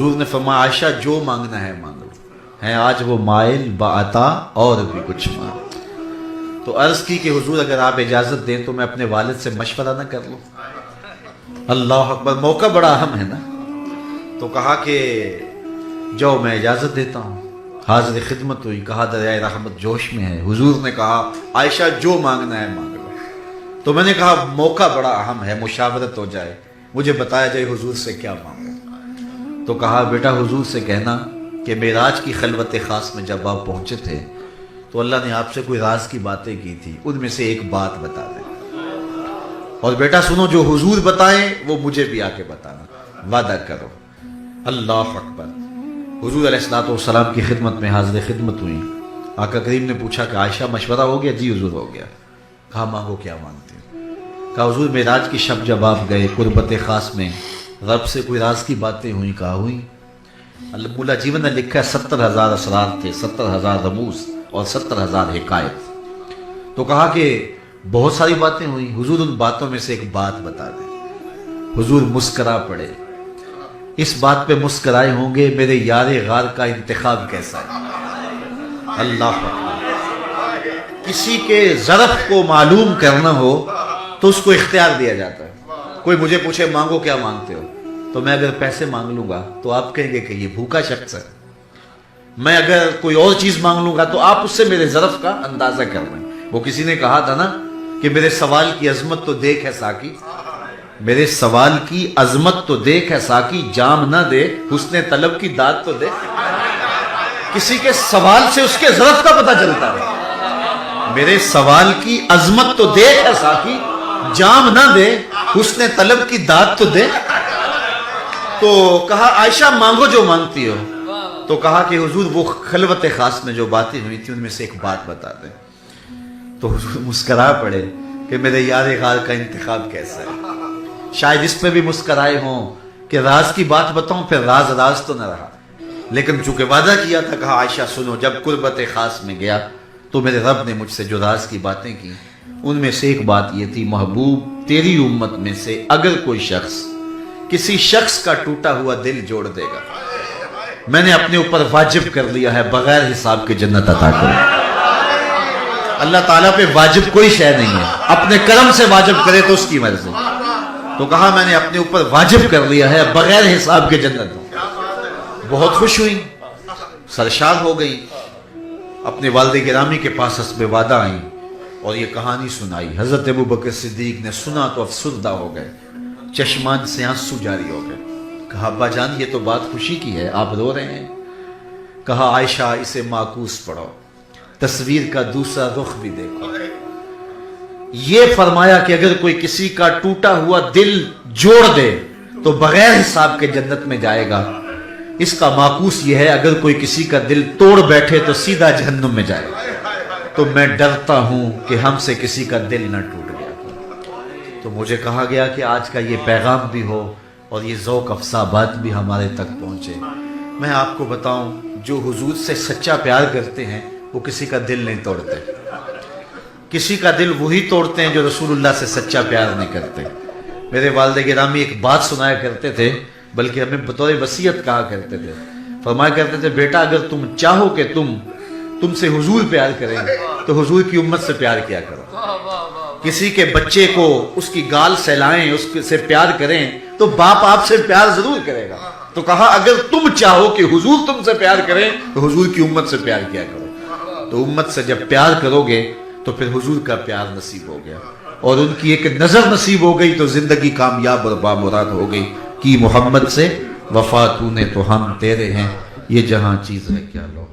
حضور نے فرمایا عائشہ جو مانگنا ہے مانگ لو، ہیں آج وہ مائل بعطا اور بھی کچھ مانگ۔ تو عرض کی کہ حضور اگر آپ اجازت دیں تو میں اپنے والد سے مشورہ نہ کر لوں؟ اللہ اکبر، موقع بڑا اہم ہے نا۔ تو کہا کہ جاؤ میں اجازت دیتا ہوں۔ حاضر خدمت ہوئی، کہا دریائے رحمت جوش میں ہے۔ حضور نے کہا عائشہ جو مانگنا ہے مانگ لو۔ تو میں نے کہا موقع بڑا اہم ہے، مشاورت ہو جائے، مجھے بتایا جائے حضور سے کیا مانگا۔ تو کہا بیٹا حضور سے کہنا کہ معراج کی خلوت خاص میں جب آپ پہنچے تھے تو اللہ نے آپ سے کوئی راز کی باتیں کی تھی، ان میں سے ایک بات بتا دیں، اور بیٹا سنو جو حضور بتائیں وہ مجھے بھی آ کے بتانا، وعدہ کرو۔ اللہ اکبر۔ حضور علیہ الصلوۃ والسلام کی خدمت میں حاضر خدمت ہوئی۔ آقا کریم نے پوچھا کہ عائشہ مشورہ ہو گیا؟ جی حضور ہو گیا۔ کہا مانگو کیا مانگتے ہو؟ کہا حضور معراج کی شب جب آپ گئے قربت خاص میں رب سے کوئی راز کی باتیں ہوئیں؟ کہا ہوئی۔ مولا جیون نے لکھا ہے 70,000 اسرار تھے، 70,000 رموز اور 70,000 حکایت۔ تو کہا کہ بہت ساری باتیں ہوئیں، حضور ان باتوں میں سے ایک بات بتا دیں۔ حضور مسکرا پڑے۔ اس بات پہ مسکرائے ہوں گے میرے یار غار کا انتخاب کیسا ہے۔ اللہ اکبر۔ کسی کے ظرف کو معلوم کرنا ہو تو اس کو اختیار دیا جاتا ہے۔ کوئی مجھے پوچھے مانگو کیا مانگتے ہو، تو میں اگر پیسے مانگ لوں گا تو آپ کہیں گے کہ یہ بھوکا شخص ہے۔ میں اگر کوئی اور چیز مانگ لوں گا تو آپ اس سے میرے ظرف کا اندازہ کر رہے ہیں۔ وہ کسی نے کہا تھا نا کہ میرے سوال کی عظمت تو دیکھ ہے ساقی، میرے سوال کی عظمت تو دیکھ ہے ساقی، جام نہ دے حسن طلب کی داد تو دے۔ کسی کے سوال سے اس کے ظرف کا پتہ چلتا ہے۔ میرے سوال کی عظمت تو دیکھ ہے ساقی، جام نہ دے حسن طلب کی داد تو دے۔ تو کہا عائشہ مانگو جو مانگتی ہو۔ تو کہا کہ حضور وہ خلوت خاص میں جو باتیں ہوئی تھی ان میں سے ایک بات بتا دیں۔ تو حضور مسکرا پڑے کہ میرے یار غار کا انتخاب کیسا ہے۔ شاید اس پہ بھی مسکرائے ہوں کہ راز کی بات بتاؤں، پھر راز راز تو نہ رہا، لیکن چونکہ وعدہ کیا تھا کہا عائشہ سنو جب قربت خاص میں گیا تو میرے رب نے مجھ سے جو راز کی باتیں کی ان میں سے ایک بات یہ تھی، محبوب تیری امت میں سے اگر کوئی شخص کسی شخص کا ٹوٹا ہوا دل جوڑ دے گا، میں نے اپنے اوپر واجب کر لیا ہے بغیر حساب کے جنت عطا کروں۔ اللہ تعالیٰ پہ واجب کوئی شے نہیں ہے، اپنے کرم سے واجب کرے تو اس کی مرضی۔ تو کہا میں نے اپنے اوپر واجب کر لیا ہے بغیر حساب کے جنت دوں۔ بہت خوش ہوئی، سرشار ہو گئی، اپنے والد گرامی کے پاس حسب وعدہ آئیں اور یہ کہانی سنائی۔ حضرت ابوبکر صدیق نے سنا تو افسردہ ہو گئے، چشمان سے آنسو جاری ہو گئے۔ کہا ابا جان یہ تو بات خوشی کی ہے، آپ رو رہے ہیں؟ کہا عائشہ اسے معکوس پڑھو، تصویر کا دوسرا رخ بھی دیکھو۔ یہ فرمایا کہ اگر کوئی کسی کا ٹوٹا ہوا دل جوڑ دے تو بغیر حساب کے جنت میں جائے گا، اس کا معکوس یہ ہے اگر کوئی کسی کا دل توڑ بیٹھے تو سیدھا جہنم میں جائے گا۔ تو میں ڈرتا ہوں کہ ہم سے کسی کا دل نہ ٹوٹ گیا۔ تو مجھے کہا گیا کہ آج کا یہ پیغام بھی ہو اور یہ ذوق افزا بات بھی ہمارے تک پہنچے۔ میں آپ کو بتاؤں جو حضور سے سچا پیار کرتے ہیں وہ کسی کا دل نہیں توڑتے، کسی کا دل وہی توڑتے ہیں جو رسول اللہ سے سچا پیار نہیں کرتے۔ میرے والد گرامی ایک بات سنایا کرتے تھے، بلکہ ہمیں بطور وصیت کہا کرتے تھے، فرمایا کرتے تھے بیٹا اگر تم چاہو کہ تم سے حضور پیار کریں تو حضور کی امت سے پیار کیا کرو۔ کسی کے بچے کو اس کی گال سہلائیں، اس سے پیار کریں تو باپ آپ سے پیار ضرور کرے گا۔ تو کہا اگر تم چاہو کہ حضور تم سے پیار کریں تو حضور کی امت سے پیار کیا کرو۔ تو امت سے جب پیار کرو گے تو پھر حضور کا پیار نصیب ہو گیا اور ان کی ایک نظر نصیب ہو گئی تو زندگی کامیاب اور بامراد ہو گئی۔ کی محمد سے وفا تو نے تو ہم تیرے ہیں، یہ جہاں چیز ہے کیا لو۔